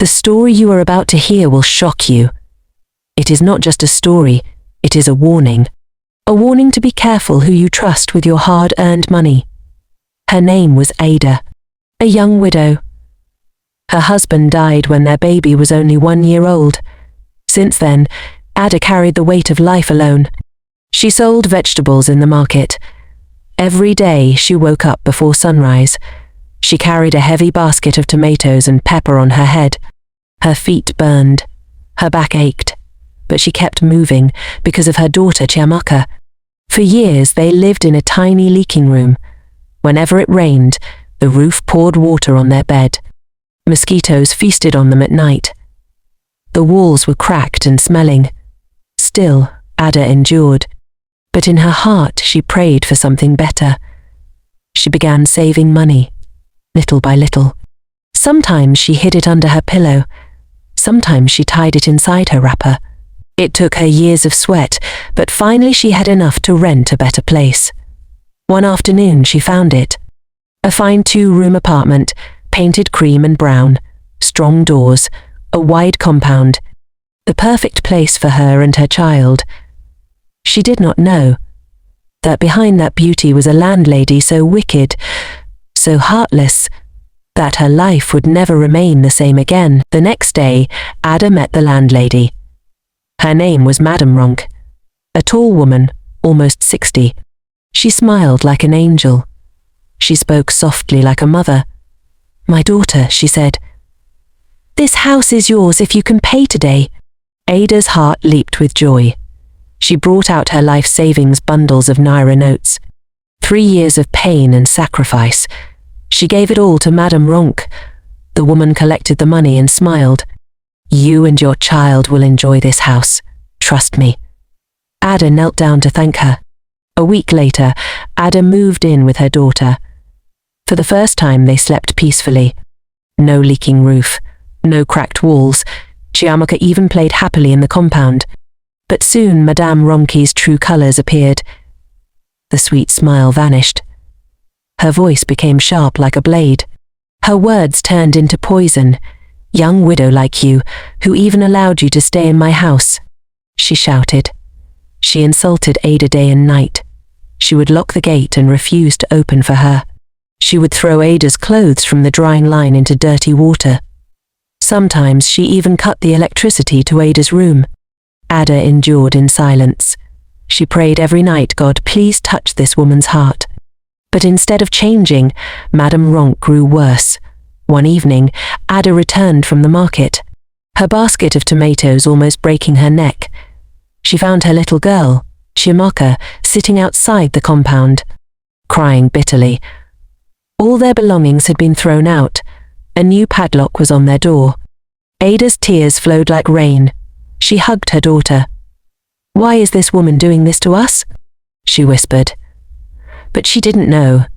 The story you are about to hear will shock you. It is not just a story, it is a warning. A warning to be careful who you trust with your hard-earned money. Her name was Ada, a young widow. Her husband died when their baby was only 1 year old. Since then, Ada carried the weight of life alone. She sold vegetables in the market. Every day she woke up before sunrise. She carried a heavy basket of tomatoes and pepper on her head. Her feet burned. Her back ached. But she kept moving because of her daughter Chiamaka. For years they lived in a tiny leaking room. Whenever it rained, the roof poured water on their bed. Mosquitoes feasted on them at night. The walls were cracked and smelling. Still, Ada endured. But in her heart she prayed for something better. She began saving money, little by little. Sometimes she hid it under her pillow. Sometimes she tied it inside her wrapper. It took her years of sweat, but finally she had enough to rent a better place. One afternoon she found it. A fine 2-room apartment, painted cream and brown, strong doors, a wide compound. The perfect place for her and her child. She did not know that behind that beauty was a landlady so wicked, so heartless, that her life would never remain the same again. The next day, Ada met the landlady. Her name was Madame Ronk, a tall woman, almost 60. She smiled like an angel. She spoke softly like a mother. "My daughter," she said. "This house is yours if you can pay today." Ada's heart leaped with joy. She brought out her life savings bundles of Naira notes. 3 years of pain and sacrifice. She gave it all to Madame Ronk. The woman collected the money and smiled. "You and your child will enjoy this house. Trust me." Ada knelt down to thank her. A week later, Ada moved in with her daughter. For the first time they slept peacefully. No leaking roof, no cracked walls. Chiamaka even played happily in the compound. But soon Madame Ronki's true colours appeared. The sweet smile vanished. Her voice became sharp like a blade. Her words turned into poison. "Young widow like you, who even allowed you to stay in my house," she shouted. She insulted Ada day and night. She would lock the gate and refuse to open for her. She would throw Ada's clothes from the drying line into dirty water. Sometimes she even cut the electricity to Ada's room. Ada endured in silence. She prayed every night, "God, please touch this woman's heart." But instead of changing, Madame Ronk grew worse. One evening, Ada returned from the market, her basket of tomatoes almost breaking her neck. She found her little girl, Chiamaka, sitting outside the compound, crying bitterly. All their belongings had been thrown out. A new padlock was on their door. Ada's tears flowed like rain. She hugged her daughter. "Why is this woman doing this to us?" she whispered. But she didn't know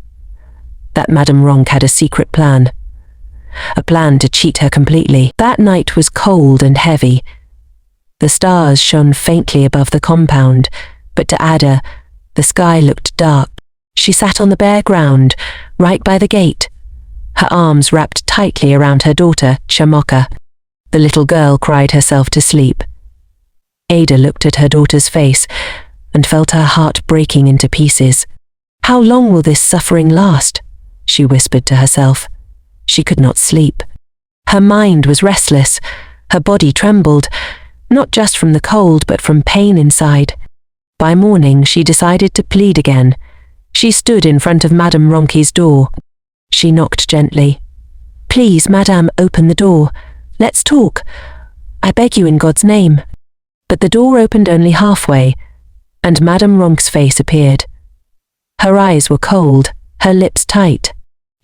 that Madame Ronk had a secret plan. A plan to cheat her completely. That night was cold and heavy. The stars shone faintly above the compound, but to Ada, the sky looked dark. She sat on the bare ground, right by the gate, her arms wrapped tightly around her daughter, Chiamaka. The little girl cried herself to sleep. Ada looked at her daughter's face and felt her heart breaking into pieces. "How long will this suffering last?" she whispered to herself. She could not sleep. Her mind was restless. Her body trembled, not just from the cold but from pain inside. By morning she decided to plead again. She stood in front of Madame Ronki's door. She knocked gently. "Please, Madame, open the door. Let's talk. I beg you in God's name." But the door opened only halfway, and Madame Ronk's face appeared. Her eyes were cold, her lips tight.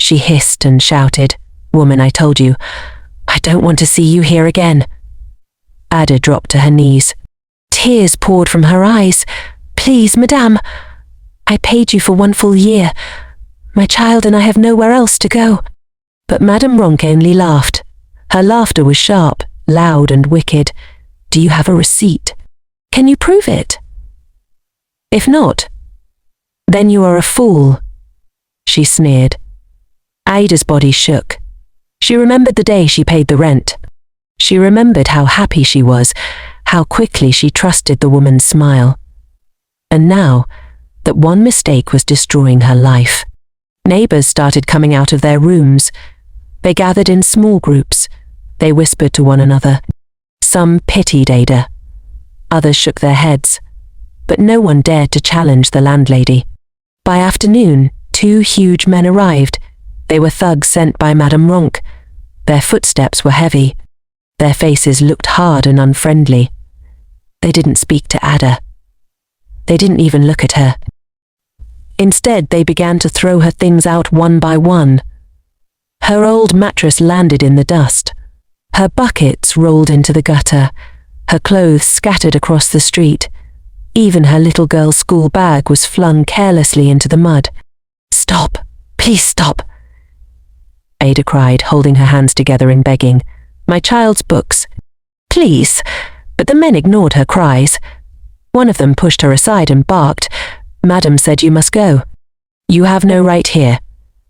She hissed and shouted, "Woman, I told you, I don't want to see you here again." Ada dropped to her knees. Tears poured from her eyes. "Please, Madame, I paid you for 1 full year. My child and I have nowhere else to go." But Madame Ronk only laughed. Her laughter was sharp, loud and wicked. "Do you have a receipt? Can you prove it? If not, then you are a fool," she sneered. Ada's body shook. She remembered the day she paid the rent. She remembered how happy she was, how quickly she trusted the woman's smile. And now, that one mistake was destroying her life. Neighbors started coming out of their rooms. They gathered in small groups. They whispered to one another. Some pitied Ada. Others shook their heads. But no one dared to challenge the landlady. By afternoon, 2 huge men arrived. They were thugs sent by Madame Ronk. Their footsteps were heavy. Their faces looked hard and unfriendly. They didn't speak to Ada. They didn't even look at her. Instead, they began to throw her things out one by one. Her old mattress landed in the dust. Her buckets rolled into the gutter. Her clothes scattered across the street. Even her little girl's school bag was flung carelessly into the mud. "Stop! Please stop!" Ada cried, holding her hands together and begging. "My child's books." "Please!" But the men ignored her cries. One of them pushed her aside and barked. "Madam said you must go. You have no right here."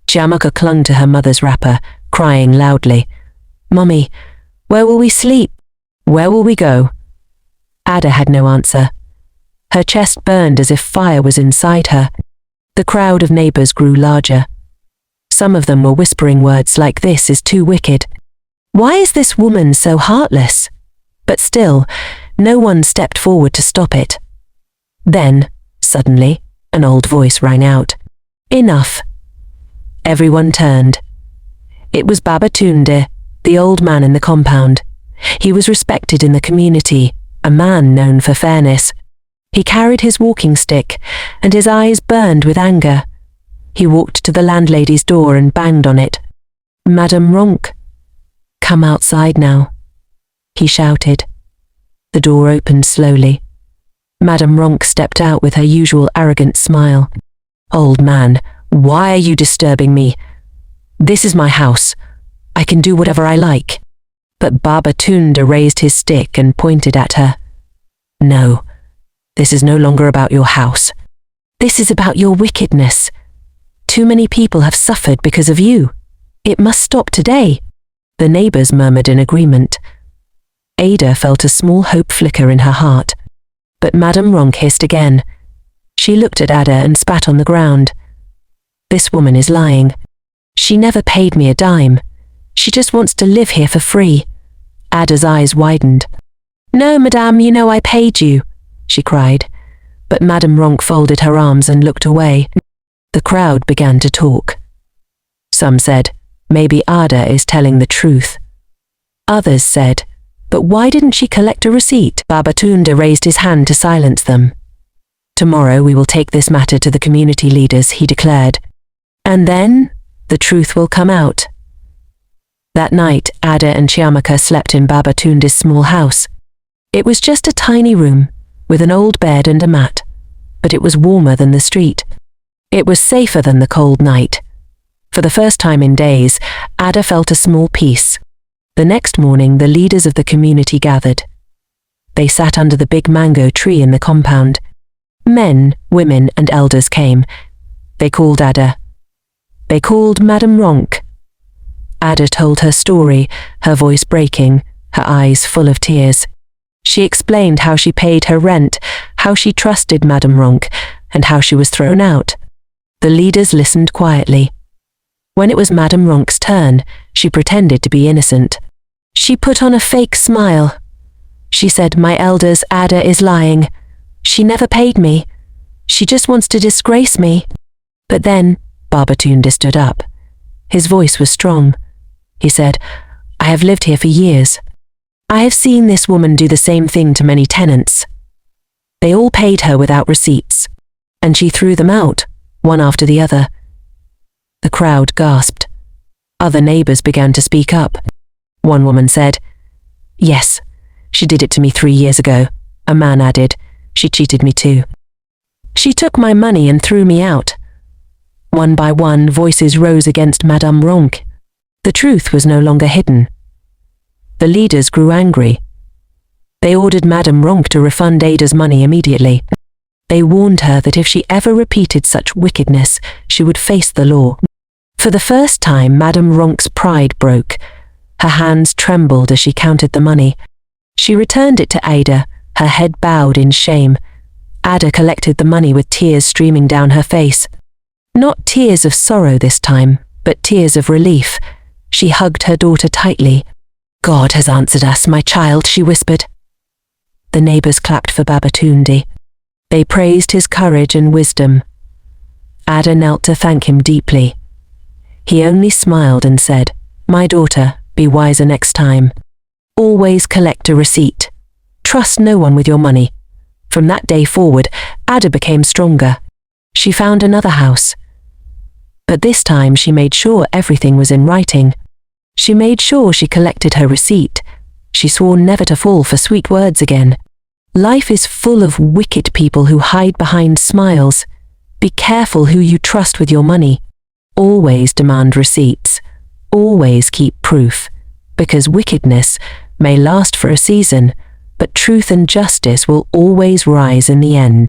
Chiamaka clung to her mother's wrapper, crying loudly. "Mummy, where will we sleep? Where will we go?" Ada had no answer. Her chest burned as if fire was inside her. The crowd of neighbors grew larger. Some of them were whispering words like, "This is too wicked. Why is this woman so heartless?" But still, no one stepped forward to stop it. Then, suddenly, an old voice rang out. "Enough." Everyone turned. It was Babatunde, the old man in the compound. He was respected in the community, a man known for fairness. He carried his walking stick, and his eyes burned with anger. He walked to the landlady's door and banged on it. "Madame Ronk, come outside now," he shouted. The door opened slowly. Madame Ronk stepped out with her usual arrogant smile. "Old man, why are you disturbing me? This is my house. I can do whatever I like." But Babatunde raised his stick and pointed at her. "No, this is no longer about your house. This is about your wickedness. Too many people have suffered because of you. It must stop today." The neighbors murmured in agreement. Ada felt a small hope flicker in her heart. But Madame Ronk hissed again. She looked at Ada and spat on the ground. "This woman is lying. She never paid me a dime. She just wants to live here for free." Ada's eyes widened. "No, madame, you know I paid you," she cried. But Madame Ronk folded her arms and looked away. The crowd began to talk. Some said, "Maybe Ada is telling the truth." Others said, "But why didn't she collect a receipt?" Babatunde raised his hand to silence them. "Tomorrow we will take this matter to the community leaders," he declared. "And then the truth will come out." That night, Ada and Chiamaka slept in Babatunde's small house. It was just a tiny room, with an old bed and a mat, but it was warmer than the street. It was safer than the cold night. For the first time in days, Ada felt a small peace. The next morning, the leaders of the community gathered. They sat under the big mango tree in the compound. Men, women, and elders came. They called Ada. They called Madame Ronk. Ada told her story, her voice breaking, her eyes full of tears. She explained how she paid her rent, how she trusted Madame Ronk, and how she was thrown out. The leaders listened quietly. When it was Madame Ronk's turn, she pretended to be innocent. She put on a fake smile. She said, "My elders, Ada is lying. She never paid me. She just wants to disgrace me." But then Babatunde stood up. His voice was strong. He said, "I have lived here for years. I have seen this woman do the same thing to many tenants. They all paid her without receipts, and she threw them out, one after the other." The crowd gasped. Other neighbors began to speak up. One woman said, "Yes, she did it to me 3 years ago." A man added, "She cheated me too. She took my money and threw me out." One by one, voices rose against Madame Ronk. The truth was no longer hidden. The leaders grew angry. They ordered Madame Ronk to refund Ada's money immediately. They warned her that if she ever repeated such wickedness, she would face the law. For the first time, Madame Ronk's pride broke. Her hands trembled as she counted the money. She returned it to Ada, her head bowed in shame. Ada collected the money with tears streaming down her face. Not tears of sorrow this time, but tears of relief. She hugged her daughter tightly. "God has answered us, my child," she whispered. The neighbors clapped for Babatunde. They praised his courage and wisdom. Ada knelt to thank him deeply. He only smiled and said, "My daughter, be wiser next time. Always collect a receipt. Trust no one with your money." From that day forward, Ada became stronger. She found another house. But this time she made sure everything was in writing. She made sure she collected her receipt. She swore never to fall for sweet words again. Life is full of wicked people who hide behind smiles. Be careful who you trust with your money. Always demand receipts. Always keep proof. Because wickedness may last for a season, but truth and justice will always rise in the end.